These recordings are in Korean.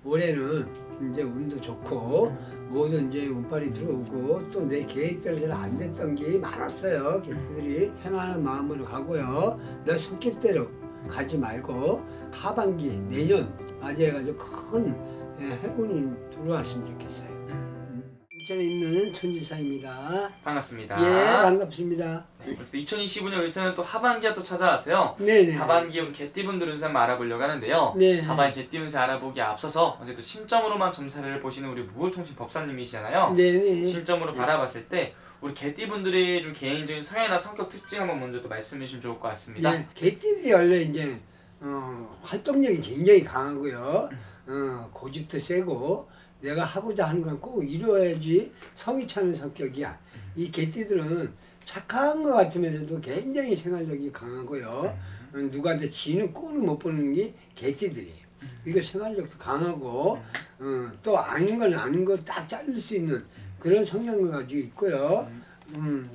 올해는 이제 운도 좋고 모든 이제 운빨이 들어오고 또 내 계획대로 잘 안 됐던 게 많았어요. 개띠들이 편안한 마음으로 가고요. 내 손길대로 가지 말고 하반기 내년 맞이해가지고 큰 행운이 들어왔으면 좋겠어요. 인천에 있는 천지사입니다. 반갑습니다. 예, 반갑습니다. 네, 2025년 운세는 또 하반기가 또 찾아왔어요. 네네. 하반기 우리 개띠분들 운세 한번 알아보려고 하는데요. 네. 하반기 개띠 운세 알아보기에 앞서서 어제 또 신점으로만 점사를 보시는 우리 무울통신 법사님이시잖아요. 네네. 신점으로 바라봤을 때 우리 개띠분들의 좀 개인적인 성향이나 성격 특징 한번 먼저 또 말씀해 주시면 좋을 것 같습니다. 네, 개띠들이 원래 이제 활동력이 굉장히 강하고요. 고집도 세고 내가 하고자 하는 건 꼭 이루어야지 성이 차는 성격이야. 이 개띠들은 착한 것 같으면서도 굉장히 생활력이 강하고요. 누구한테 지는 꼴을 못 보는 게 개띠들이에요. 이거 생활력도 강하고 또 아닌 건 아닌 거 딱 자를 수 있는 그런 성향을 가지고 있고요.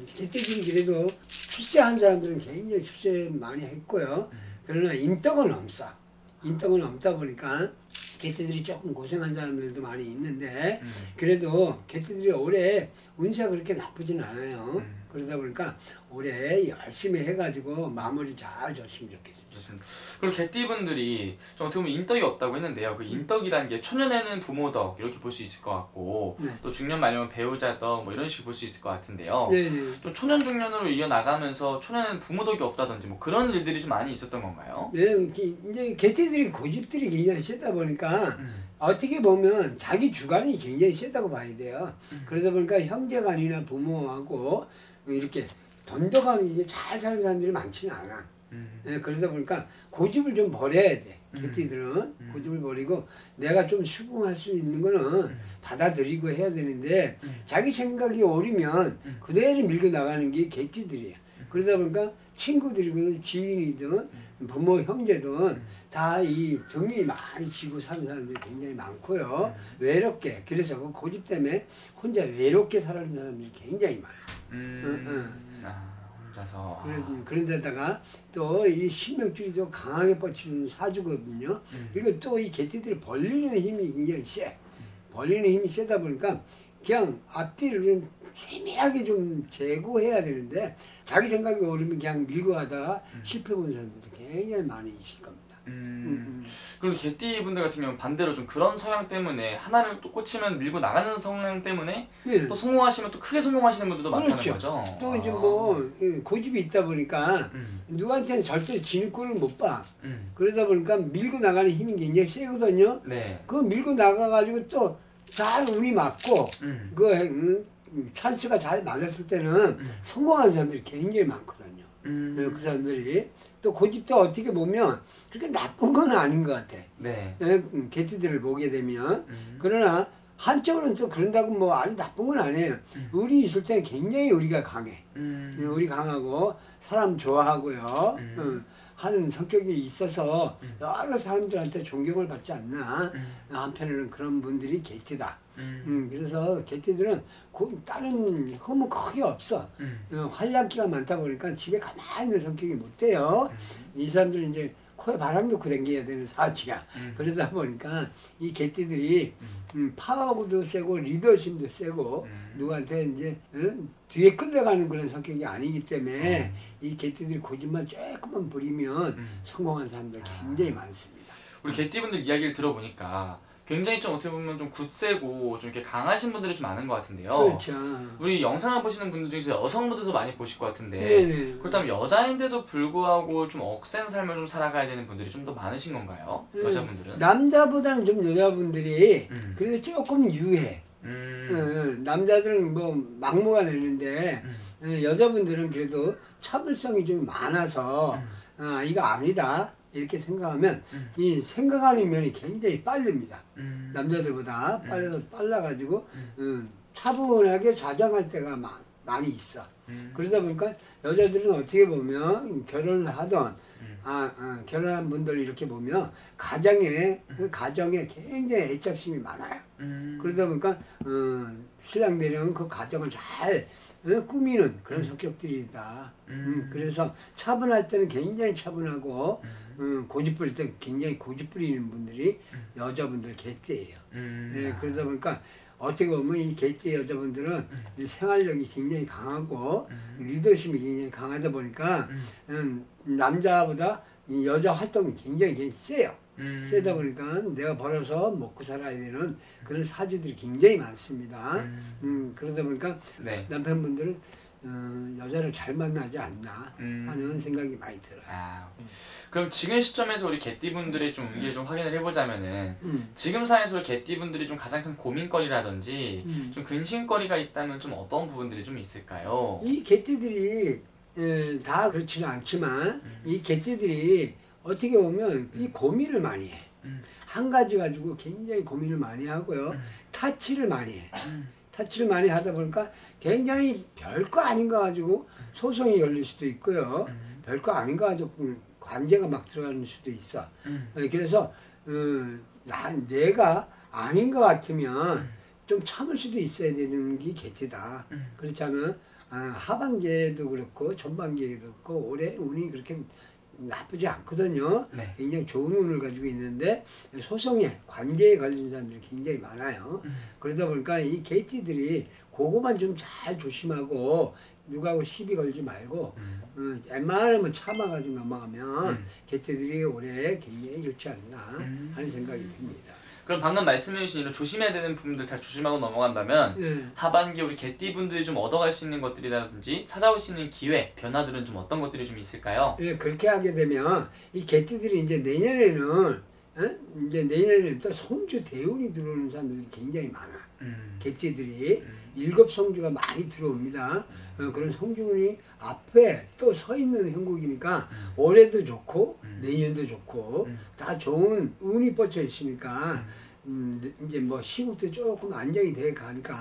개띠들이 그래도 출세한 사람들은 굉장히 출세 많이 했고요. 그러나 인덕은 없어. 인덕은 없다 보니까 개띠들이 조금 고생한 사람들도 많이 있는데 그래도 개띠들이 올해 운세가 그렇게 나쁘진 않아요. 그러다 보니까 올해 열심히 해가지고 마무리 잘 줬으면 좋겠습니다. 좋습니다. 그리고 개띠분들이 좀 어떻게 보면 인덕이 없다고 했는데요. 그 인덕이라는 게 초년에는 부모덕 이렇게 볼 수 있을 것 같고 네. 또 중년 말년은 배우자덕 뭐 이런 식으로 볼 수 있을 것 같은데요. 네네. 좀 초년 중년으로 이어나가면서 초년에는 부모덕이 없다든지 뭐 그런 일들이 좀 많이 있었던 건가요? 네, 이제 개띠들이 고집들이 굉장히 세다 보니까 어떻게 보면 자기 주관이 굉장히 세다고 봐야 돼요. 그러다 보니까 형제간이나 부모하고 이렇게 돈독하게 잘 사는 사람들이 많지는 않아. 네, 그러다 보니까 고집을 좀 버려야 돼. 개띠들은 고집을 버리고 내가 좀 수긍할 수 있는 거는 받아들이고 해야 되는데 자기 생각이 옳으면 그대로 밀고 나가는 게 개띠들이에요. 그러다 보니까 친구들이든 지인이든 부모 형제든 다 이 등이 많이 지고 사는 사람들이 굉장히 많고요. 외롭게 그래서 그 고집 때문에 혼자 외롭게 살아가는 사람들이 굉장히 많아. 혼자서. 그런 데다가 또 이 신명줄이 좀 강하게 뻗치는 사주거든요. 그리고 또 이 개띠들이 벌리는 힘이 굉장히 세. 벌리는 힘이 세다 보니까 그냥 앞뒤를 좀 세밀하게 좀 제고해야 되는데 자기 생각이 옳으면 그냥 밀고 가다가 실패본 사람들도 굉장히 많이 있을 겁니다. 그리고 개띠분들 같은 경우는 반대로 좀 그런 성향 때문에 하나를 또 꽂히면 밀고 나가는 성향 때문에 네. 또 성공하시면 또 크게 성공하시는 분들도 많다는 그렇죠. 거죠. 또 이제 뭐 고집이 있다 보니까 누구한테는 절대 지는 꼴을 못 봐. 그러다 보니까 밀고 나가는 힘이 굉장히 세거든요. 네. 그거 밀고 나가가지고 또 잘 운이 맞고 그 찬스가 잘 맞았을 때는 성공한 사람들이 굉장히 많거든요. 그 사람들이 또 고집도 어떻게 보면 그렇게 나쁜 건 아닌 것 같아. 네. 개띠들을 보게 되면 그러나 한쪽으로는 또 그런다고 뭐 아주 나쁜 건 아니에요. 의리 있을 때는 굉장히 의리가 강해. 의리 강하고 사람 좋아하고요. 하는 성격이 있어서 여러 사람들한테 존경을 받지 않나. 한편으로는 그런 분들이 개띠다. 그래서 개띠들은 다른 흠은 크게 없어. 활약기가 많다 보니까 집에 가만히 있는 성격이 못 돼요. 이 사람들은 이제 코에 바람 넣고 다녀야 되는 사주야. 그러다 보니까 이 개띠들이 파워도 세고 리더십도 세고 누구한테 이제 뒤에 끌려가는 그런 성격이 아니기 때문에 이 개띠들이 고집만 조금만 부리면 성공한 사람들 굉장히 많습니다. 우리 개띠분들 이야기를 들어보니까 굉장히 좀 어떻게 보면 좀 굳세고 좀 이렇게 강하신 분들이 좀 많은 것 같은데요. 그렇죠. 우리 영상을 보시는 분들 중에서 여성분들도 많이 보실 것 같은데 네네. 그렇다면 여자인데도 불구하고 좀 억센 삶을 좀 살아가야 되는 분들이 좀 더 많으신 건가요? 여자분들은? 남자보다는 좀 여자분들이 그래도 조금 유해. 남자들은 뭐 막무가 되는데 여자분들은 그래도 차별성이 좀 많아서 이거 아니다 이렇게 생각하면 이 생각하는 면이 굉장히 빠릅니다. 남자들보다 빨라가지고 차분하게 좌정할 때가 많이 있어. 그러다 보니까 여자들은 어떻게 보면 결혼을 하던 결혼한 분들 이렇게 보면 가정에 굉장히 애착심이 많아요. 그러다 보니까 신랑 내려는 그 가정을 잘 꾸미는 그런 성격들이다. 그래서 차분할 때는 굉장히 차분하고 고집 부릴 때 굉장히 고집 부리는 분들이 여자분들 개띠예요. 그러다 보니까 어떻게 보면 이 개띠 여자분들은 이 생활력이 굉장히 강하고 리더십이 굉장히 강하다 보니까 남자보다 이 여자 활동이 굉장히 세요. 세다 보니까 내가 벌어서 먹고 살아야 되는 그런 사주들이 굉장히 많습니다. 그러다 보니까 네. 남편분들은 여자를 잘 만나지 않나 하는 생각이 많이 들어요. 그럼 지금 시점에서 우리 개띠분들의 좀 운기를 좀 확인을 해보자면은 지금 상황에서 개띠분들이 좀 가장 큰 고민거리라든지 좀 근심거리가 있다면 좀 어떤 부분들이 좀 있을까요? 이 개띠들이 다 그렇지는 않지만 이 개띠들이 어떻게 보면 이 고민을 많이 해. 한 가지 가지고 굉장히 고민을 많이 하고요. 타치를 많이 해. 타치를 많이 하다 보니까 굉장히 별거 아닌 거 가지고 소송이 열릴 수도 있고요. 별거 아닌 거 가지고 관계가 막 들어가는 수도 있어. 그래서 내가 아닌 것 같으면 좀 참을 수도 있어야 되는 게 개띠다. 그렇다면 하반기에도 그렇고 전반기에도 그렇고 올해 운이 그렇게 나쁘지 않거든요. 네. 굉장히 좋은 운을 가지고 있는데 소송에 관계에 걸린 사람들이 굉장히 많아요. 그러다 보니까 이 개띠들이 그거만 좀 잘 조심하고 누구하고 시비 걸지 말고 웬만하면 참아가지고 넘어가면 개띠들이 올해 굉장히 좋지 않나 하는 생각이 듭니다. 그럼 방금 말씀해주신 이런 조심해야 되는 부분들 잘 조심하고 넘어간다면 하반기 우리 개띠분들이 좀 얻어갈 수 있는 것들이라든지 찾아올 수 있는 기회, 변화들은 좀 어떤 것들이 좀 있을까요? 그렇게 하게 되면 이 개띠들이 이제 내년에는 또 성주 대운이 들어오는 사람들이 굉장히 많아. 개띠들이 일곱 성주가 많이 들어옵니다. 그런 성주운이 앞에 또 서 있는 형국이니까 올해도 좋고 내년도 좋고 다 좋은 운이 뻗쳐 있으니까 이제 뭐 시국도 조금 안정이 돼 가니까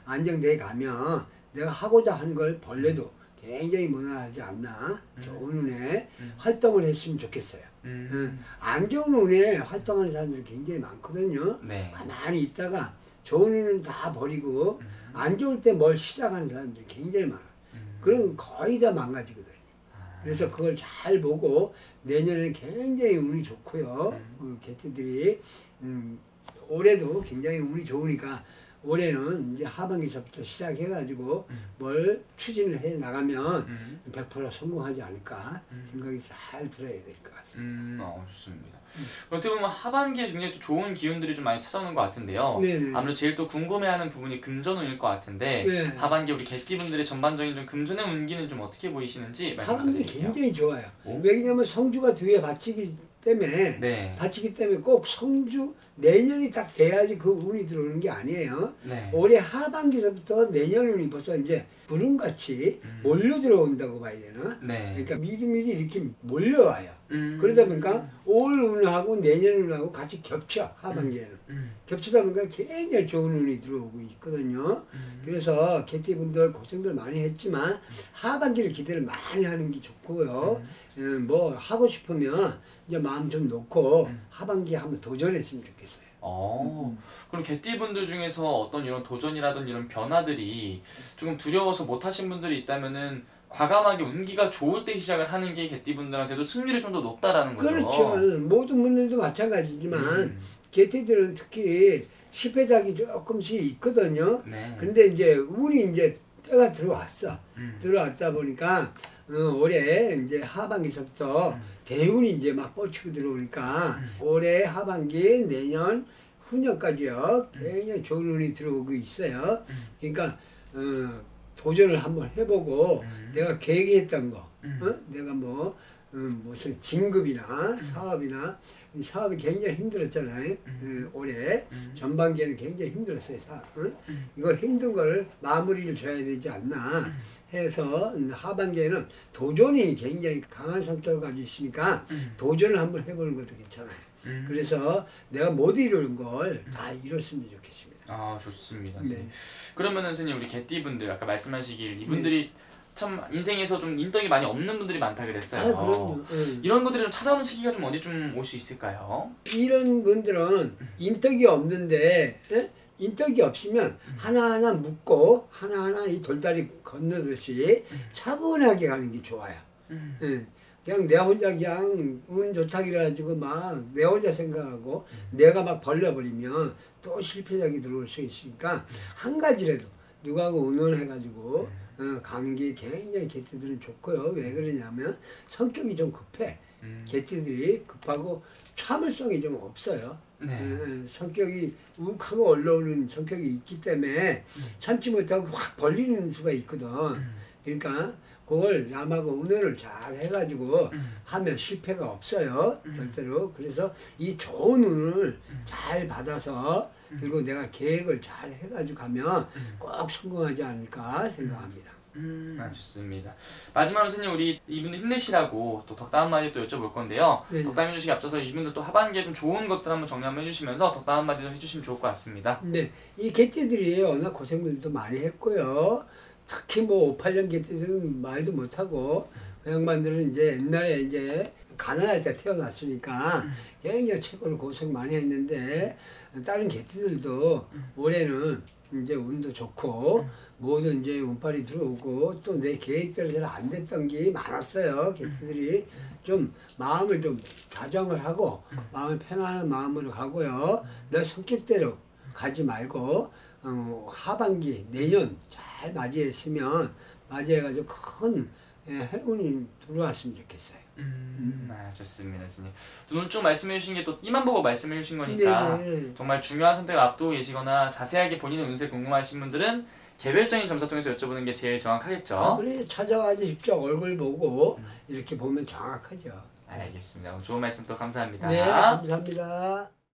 안정돼 가면 내가 하고자 하는 걸 벌레도 굉장히 무난하지 않나. 좋은 운에 활동을 했으면 좋겠어요. 안 좋은 운에 활동하는 사람들이 굉장히 많거든요. 네. 가만히 있다가 좋은 운은 다 버리고 안 좋을 때 뭘 시작하는 사람들이 굉장히 많아. 그럼 거의 다 망가지거든요. 그래서 그걸 잘 보고 내년에는 굉장히 운이 좋고요. 개띠들이 올해도 굉장히 운이 좋으니까 올해는 이제 하반기서부터 시작해가지고 뭘 추진을 해 나가면 100% 성공하지 않을까 생각이 잘 들어야 될 것 같습니다. 좋습니다. 어떻게 보면 하반기에 굉장히 또 좋은 기운들이 좀 많이 찾아오는 것 같은데요. 네네. 아무래도 제일 또 궁금해하는 부분이 금전운일 것 같은데 네. 하반기 우리 개띠분들의 전반적인 좀 금전의 운기는 좀 어떻게 보이시는지 말씀 하반기 부탁드릴게요. 굉장히 좋아요. 왜냐면 성주가 뒤에 받치기 때문에 네. 받치기 때문에 꼭 성주 내년이 딱 돼야지 그 운이 들어오는 게 아니에요. 네. 올해 하반기서부터 내년 운이 벌써 이제 구름같이 몰려 들어온다고 봐야 되나? 네. 그러니까 미리미리 이렇게 몰려와요. 그러다 보니까 올 운하고 내년 운하고 같이 겹쳐 하반기에는. 겹치다 보니까 굉장히 좋은 운이 들어오고 있거든요. 그래서 개띠분들 고생들 많이 했지만 하반기를 기대를 많이 하는 게 좋고요. 뭐 하고 싶으면 이제 마음 좀 놓고 하반기에 한번 도전했으면 좋겠어요. 그럼 개띠분들 중에서 어떤 이런 도전이라든지 이런 변화들이 조금 두려워서 못하신 분들이 있다면은 과감하게 운기가 좋을 때 시작을 하는 게 개띠분들한테도 승률이 좀 더 높다라는 거죠. 그렇죠. 모든 분들도 마찬가지지만 개띠들은 특히 실패작이 조금씩 있거든요. 네. 근데 이제 운이 이제 때가 들어왔어. 들어왔다 보니까 올해 이제 하반기서부터 대운이 이제 막 뻗치고 들어오니까 올해 하반기 내년 후년까지요 굉장히 좋은 운이 들어오고 있어요. 그러니까 도전을 한번 해보고 내가 계획했던 거, 내가 뭐 무슨 진급이나 사업이나 사업이 굉장히 힘들었잖아요. 올해 전반기에는 굉장히 힘들었어요. 이거 힘든 걸 마무리를 줘야 되지 않나 해서 하반기에는 도전이 굉장히 강한 성격을 가지고 있으니까 도전을 한번 해보는 것도 괜찮아요. 그래서 내가 못 이루는 걸 다 이뤘으면 좋겠습니다. 좋습니다. 네. 그러면은 선생님 우리 개띠분들 아까 말씀하시길 이분들이 참 인생에서 좀 인덕이 많이 없는 분들이 많다 그랬어요. 그럼요. 이런 것들이 좀 찾아오는 시기가 좀 언제쯤 올 수 있을까요? 이런 분들은 인덕이 없는데 인덕이 없으면 하나하나 묶고 하나하나 이 돌다리 건너듯이 차분하게 가는 게 좋아요. 예. 그냥 내 혼자 그냥 운 좋다 그래가지고 막 내 혼자 생각하고 내가 막 벌려버리면 또 실패작이 들어올 수 있으니까 한 가지라도 누구하고 의논해가지고 가는 게 굉장히 개띠들은 좋고요. 왜 그러냐면 성격이 좀 급해. 개띠들이 급하고 참을성이 좀 없어요. 네. 성격이 욱하고 올라오는 성격이 있기 때문에 참지 못하고 확 벌리는 수가 있거든. 그러니까 그걸 남하고 의논을 잘 해가지고 하면 실패가 없어요. 절대로. 그래서 이 좋은 운을 잘 받아서 그리고 내가 계획을 잘 해가지고 가면 꼭 성공하지 않을까 생각합니다. 좋습니다. 마지막으로 선생님 우리 이분들 힘내시라고 또 덕담 한마디 또 여쭤볼 건데요. 네네. 덕담 해주시기 앞서서 이분들 또 하반기에 좀 좋은 것들 한번 정리 한번 해주시면서 덕담 한마디 좀 해주시면 좋을 것 같습니다. 네, 이 개띠들이 워낙 고생들도 많이 했고요. 특히 뭐 5, 8년 개띠들은 말도 못하고 그 양반들은 이제 옛날에 이제 가난할 때 태어났으니까 굉장히 최고로 고생 많이 했는데 다른 개띠들도 올해는 이제 운도 좋고 모든 이제 운빨이 들어오고 또 내 계획대로 잘 안 됐던 게 많았어요. 개띠들이 좀 마음을 좀 다정을 하고 마음을 편안한 마음으로 가고요. 내 성격대로 가지 말고 하반기 내년 잘 맞이했으면 맞이해가지고 큰 행운이 들어왔으면 좋겠어요. 좋습니다, 선생님. 오늘 쭉 말씀해 주신 게 또 띠만 보고 말씀해 주신 거니까 네네. 정말 중요한 선택을 앞두고 계시거나 자세하게 본인의 운세 궁금하신 분들은 개별적인 점사 통해서 여쭤보는 게 제일 정확하겠죠. 그래 찾아와 직접 얼굴 보고 이렇게 보면 정확하죠. 알겠습니다. 오늘 좋은 말씀 또 감사합니다. 네, 감사합니다.